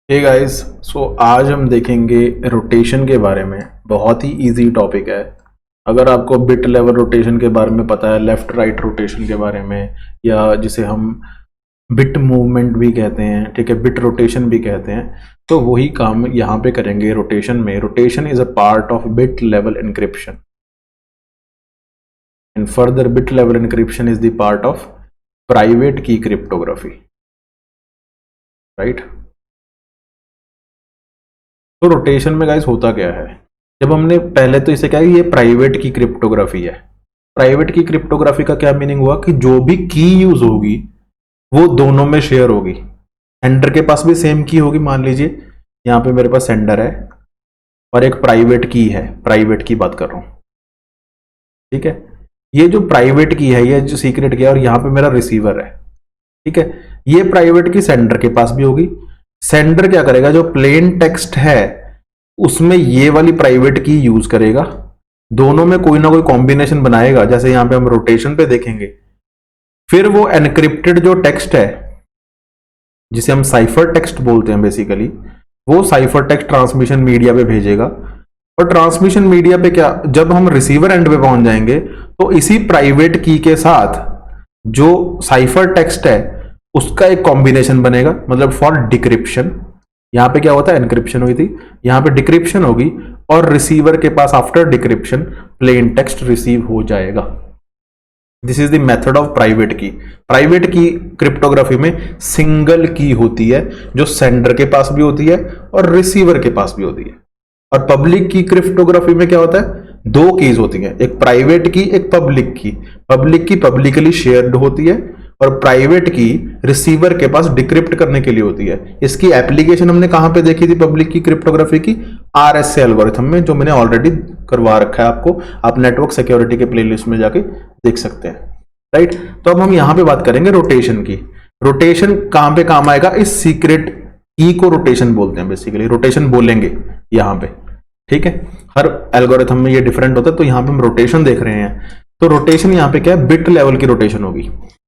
Hey guys, सो आज हम देखेंगे रोटेशन के बारे में। बहुत ही इजी टॉपिक है। अगर आपको बिट लेवल रोटेशन के बारे में पता है, लेफ्ट राइट रोटेशन के बारे में, या जिसे हम बिट मूवमेंट भी कहते हैं, ठीक है, बिट रोटेशन भी कहते हैं, तो वही काम यहाँ पे करेंगे रोटेशन में। Rotation is a part of bit level encryption and further bit level encryption is the part of private key cryptography, right. तो रोटेशन में गाइस होता क्या है, जब हमने पहले तो इसे क्या है, ये प्राइवेट की क्रिप्टोग्राफी है। प्राइवेट की क्रिप्टोग्राफी का क्या मीनिंग हुआ कि जो भी की यूज होगी वो दोनों में शेयर होगी। सेंडर के पास भी सेम की होगी। मान लीजिए यहाँ पे मेरे पास सेंडर है और एक प्राइवेट की है, प्राइवेट की बात कर रहा हूं, ठीक है। ये जो प्राइवेट की है, ये जो सीक्रेट की है, और यहाँ पे मेरा रिसीवर है, ठीक है। ये प्राइवेट की सेंडर के पास भी होगी। सेंडर क्या करेगा, जो प्लेन टेक्स्ट है उसमें ये वाली प्राइवेट की यूज करेगा, दोनों में कोई ना कोई कॉम्बिनेशन बनाएगा, जैसे यहां पे हम रोटेशन पे देखेंगे। फिर वो एनक्रिप्टेड जो टेक्स्ट है, जिसे हम साइफर टेक्स्ट बोलते हैं बेसिकली, वो साइफर टेक्स्ट ट्रांसमिशन मीडिया पे भेजेगा। और ट्रांसमिशन मीडिया पे क्या, जब हम रिसीवर एंड पे पहुंच जाएंगे तो इसी प्राइवेट की के साथ जो साइफर टेक्स्ट है उसका एक कॉम्बिनेशन बनेगा, मतलब फॉर डिक्रिप्शन। यहां पे क्या होता है, एनक्रिप्शन हुई थी, यहां पे डिक्रिप्शन होगी, और रिसीवर के पास after decryption plain text receive हो जाएगा। This is the method of private key. Private key cryptography में सिंगल की होती है, जो सेंडर के पास भी होती है और रिसीवर के पास भी होती है। और पब्लिक की क्रिप्टोग्राफी में क्या होता है, दो कीज होती हैं, एक प्राइवेट की, एक पब्लिक की। पब्लिक की पब्लिकली शेयर्ड होती है और प्राइवेट की रिसीवर के पास डिक्रिप्ट करने के लिए होती है। इसकी एप्लीकेशन हमने कहां पे देखी थी पब्लिक की क्रिप्टोग्राफी की, आरएसए एल्गोरिथम में, जो मैंने ऑलरेडी करवा रखा है आपको। आप नेटवर्क सिक्योरिटी के प्लेलिस्ट में जाके देख सकते हैं, राइट। तो अब हम यहां पे बात करेंगे रोटेशन की। रोटेशन कहां पे काम आएगा, इस सीक्रेट की को रोटेशन बोलते हैं, बेसिकली रोटेशन बोलेंगे यहां पे, ठीक है। हर एल्गोरिथम में ये डिफरेंट होता है, तो यहां पे हम रोटेशन देख रहे हैं। तो रोटेशन यहां पे क्या है, बिट लेवल की रोटेशन होगी।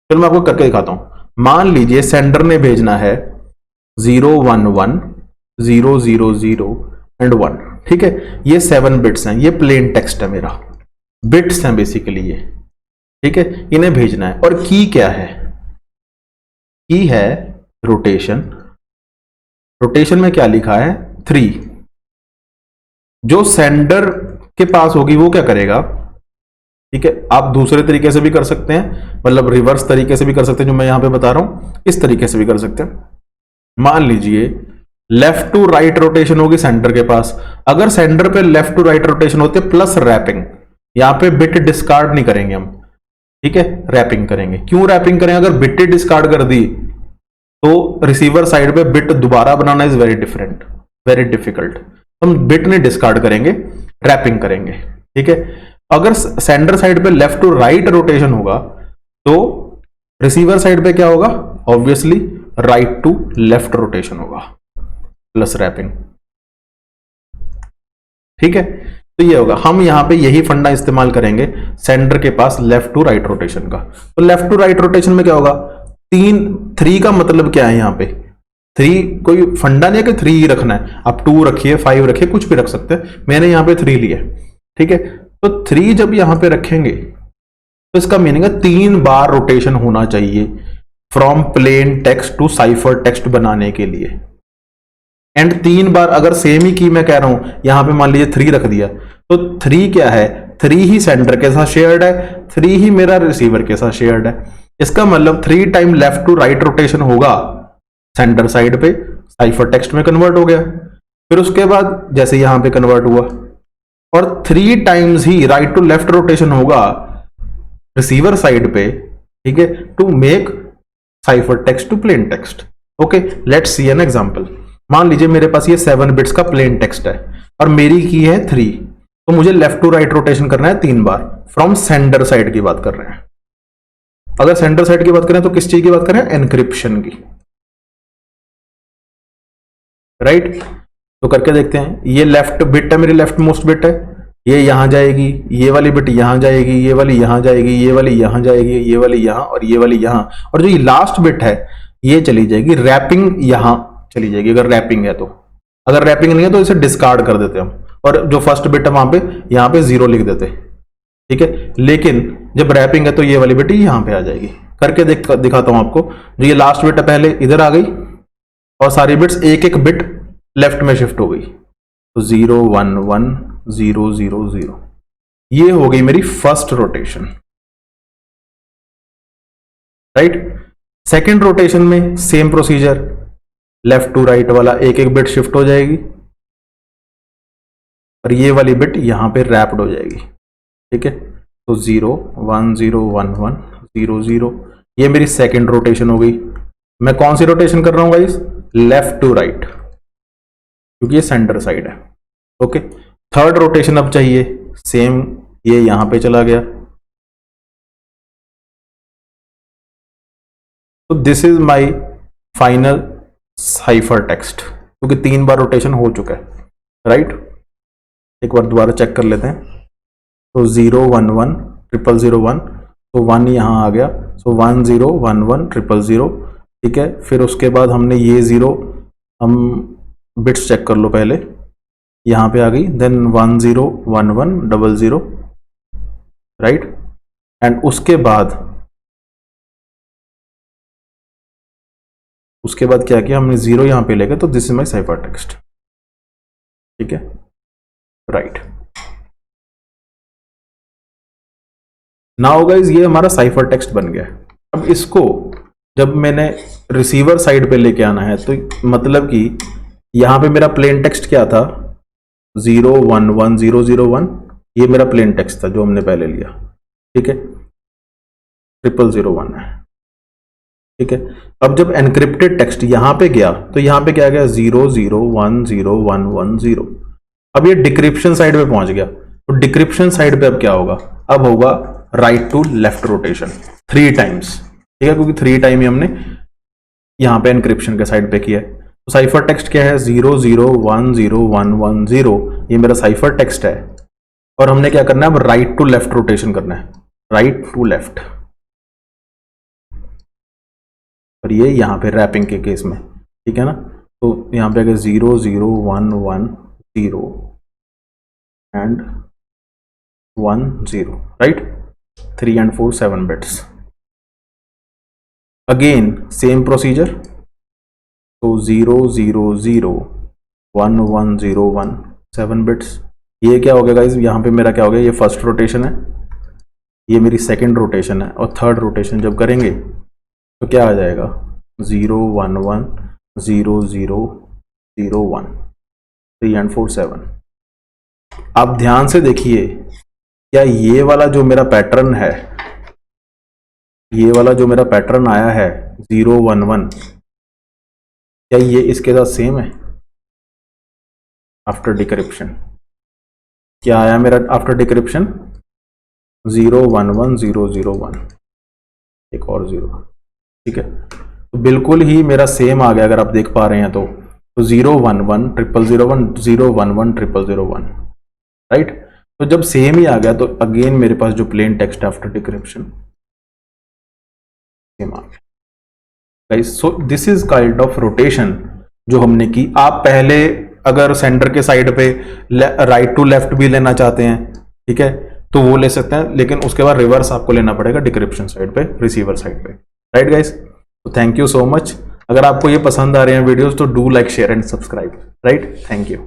चलो मैं आपको करके दिखाता हूं। मान लीजिए सेंडर ने भेजना है 0 1 1 0 0 0 एंड 1, ठीक है। ये 7 बिट्स हैं, ये प्लेन टेक्स्ट है, मेरा बिट्स हैं बेसिकली ये, ठीक है। इन्हें भेजना है। और की क्या है, की है रोटेशन। रोटेशन में क्या लिखा है, 3। जो सेंडर के पास होगी वो क्या करेगा, ठीक है। आप दूसरे तरीके से भी कर सकते हैं, मतलब रिवर्स तरीके से भी कर सकते हैं, जो मैं यहां पे बता रहा हूं, इस तरीके से भी कर सकते हैं। मान लीजिए लेफ्ट टू राइट रोटेशन होगी सेंडर के पास। अगर सेंडर पे लेफ्ट टू राइट रोटेशन होते प्लस रैपिंग, यहां पे बिट डिस्कार्ड नहीं करेंगे हम, ठीक है, रैपिंग करेंगे। क्यों रैपिंग करेंगे, अगर बिट डिस्कार्ड कर दी तो रिसीवर साइड पे बिट दोबारा बनाना is very different, very difficult. हम बिट नहीं डिस्कार्ड करेंगे, रैपिंग करेंगे, ठीक है। अगर सेंडर साइड पे लेफ्ट टू राइट रोटेशन होगा तो रिसीवर साइड पे क्या होगा, obviously right to left rotation होगा प्लस रैपिंग, ठीक है। तो ये होगा, हम यहां पे यही फंडा इस्तेमाल करेंगे सेंडर के पास लेफ्ट टू राइट रोटेशन का। तो लेफ्ट टू राइट रोटेशन में क्या होगा, 3 का मतलब क्या है, यहां पे 3 कोई फंडा नहीं है कि 3 ही रखना है, आप 2 रखिए, 5 रखिए, कुछ भी रख सकते हैं। मैंने यहां पे 3 लिया, ठीक है। तो 3 जब यहां पे रखेंगे तो इसका मीनिंग है 3 बार रोटेशन होना चाहिए from plain text to cipher text बनाने के लिए। एंड 3 बार अगर सेम ही की मैं कह रहा हूं, यहां पे मान लीजिए 3 रख दिया, तो 3 क्या है, 3 ही सेंडर के साथ शेयर्ड है, 3 ही मेरा रिसीवर के साथ शेयर्ड है। इसका मतलब 3 time left to right rotation होगा सेंडर साइड पे, साइफर टेक्स्ट में कन्वर्ट हो गया। फिर उसके बाद जैसे यहां पे कन्वर्ट हुआ, और 3 टाइम्स ही राइट टू लेफ्ट रोटेशन होगा रिसीवर साइड पे, ठीक है, to make cipher text to plain text. Okay, let's see an example. मान लीजिए मेरे पास ये 7 बिट्स का प्लेन टेक्स्ट है और मेरी की है 3, तो मुझे लेफ्ट टू राइट रोटेशन करना है 3 बार। फ्रॉम सेंडर साइड की बात कर रहे हैं। अगर सेंडर साइड की बात करें तो किस चीज की बात करें, एनक्रिप्शन की, राइट। तो करके देखते हैं। ये लेफ्ट बिट है, मेरी लेफ्ट मोस्ट बिट है, ये यहां जाएगी, ये वाली बिट यहां जाएगी, ये वाली यहां जाएगी, ये वाली यहां जाएगी, ये वाली यहां, और ये वाली यहां, और जो ये लास्ट बिट है ये चली जाएगी रैपिंग यहां चली जाएगी अगर रैपिंग है तो। अगर रैपिंग नहीं है तो इसे डिस्कार्ड कर देते हम, और जो फर्स्ट बिट है वहां पे यहाँ पे 0 लिख देते, ठीक है। लेकिन जब रैपिंग है तो ये वाली बिट यहाँ पे आ जाएगी। करके दिखाता हूं आपको। जो ये लास्ट बिट है पहले इधर आ गई, और सारी बिट्स एक एक बिट लेफ्ट में शिफ्ट हो गई। तो 0 1 1 0 0 0, ये हो गई मेरी first rotation, right. Second rotation में same procedure, left to right वाला एक एक बिट शिफ्ट हो जाएगी, और ये वाली बिट यहां पे रैप्ड हो जाएगी, ठीक है। तो 0 1 0 1 1 0 0, ये मेरी सेकेंड रोटेशन हो गई। मैं कौन सी रोटेशन कर रहा हूं गाइस? लेफ्ट टू राइट, क्योंकि ये सेंटर साइड है, ओके। थर्ड रोटेशन अब चाहिए, सेम ये यहां पे चला गया। तो this is my final cipher text, क्योंकि 3 बार रोटेशन हो चुका है, राइट। एक बार दोबारा चेक कर लेते हैं। तो 0 1 1 0 0 1, तो 1 यहां आ गया। सो 1 0 1 1 0 0, ठीक है। फिर उसके बाद हमने ये 0, हम बिट्स चेक कर लो पहले, यहां पे आ गई। Then 1 0 1 1 0 0, right. एंड उसके बाद क्या किया हमने? 0 यहां पे ले गए। तो this is my cipher text, ठीक है, राइट। नाउ गाइस ये हमारा साइफर टेक्स्ट बन गया। अब इसको जब मैंने रिसीवर साइड पे लेके आना है, तो मतलब कि यहां पे मेरा प्लेन टेक्स्ट क्या था? 0 1 1 0 0 1, ये मेरा प्लेन टेक्स्ट था जो हमने पहले लिया, ठीक है। 0 0 1 है, ठीक है। अब जब एनक्रिप्टेड टेक्स्ट यहां पे गया, तो यहां पे क्या गया? 0 0 1 0 1 1 0। अब ये डिक्रिप्शन साइड पे पहुंच गया। तो डिक्रिप्शन साइड पे अब क्या होगा? अब होगा right to left rotation 3 times, ठीक है, क्योंकि 3 टाइम ही हमने यहां पे एनक्रिप्शन के साइड पे किया है। तो साइफर टेक्स्ट क्या है? 0 0 1 0 1 1 0, ये मेरा साइफर टेक्स्ट है। और हमने क्या करना है? अब राइट टू लेफ्ट रोटेशन करना है, राइट टू लेफ्ट। और ये यहां पे रैपिंग के केस में, ठीक है ना। तो यहां पे अगर 0 0 1 1 0 and 1 0, right. 3 and 4 7 bits. Again same procedure. So 0 0 0 1 1 0 1 7 bits. ये क्या हो गया गाइज? यहाँ पे मेरा क्या हो गया? ये फर्स्ट रोटेशन है, ये मेरी सेकंड रोटेशन है, और थर्ड रोटेशन जब करेंगे तो क्या आ जाएगा? 0 1 1 0 0 0 1, 3 and 4 7। आप ध्यान से देखिए, क्या ये वाला जो मेरा पैटर्न है, ये वाला जो मेरा पैटर्न आया है 0 1 1, क्या ये इसके साथ सेम है? आफ्टर डिक्रिप्शन क्या आया मेरा? आफ्टर डिक्रिप्शन 0 1 1 0 0 1, एक और 0, ठीक है। तो बिल्कुल ही मेरा सेम आ गया, अगर आप देख पा रहे हैं तो 0 1 1 0 0 1 0 1 1 0 0 1, राइट। तो जब सेम ही आ गया तो अगेन मेरे पास जो plain text after decryption same आ गया। Guys, so this is kind of rotation जो हमने की। आप पहले अगर सेंटर के साइड पे राइट टू लेफ्ट भी लेना चाहते हैं, ठीक है, तो वो ले सकते हैं, लेकिन उसके बाद रिवर्स आपको लेना पड़ेगा डिक्रिप्शन साइड पे, रिसीवर साइड पे, राइट गाइस। तो थैंक यू सो मच। अगर आपको ये पसंद आ रहे हैं वीडियोस तो do like share and subscribe, right. Thank you.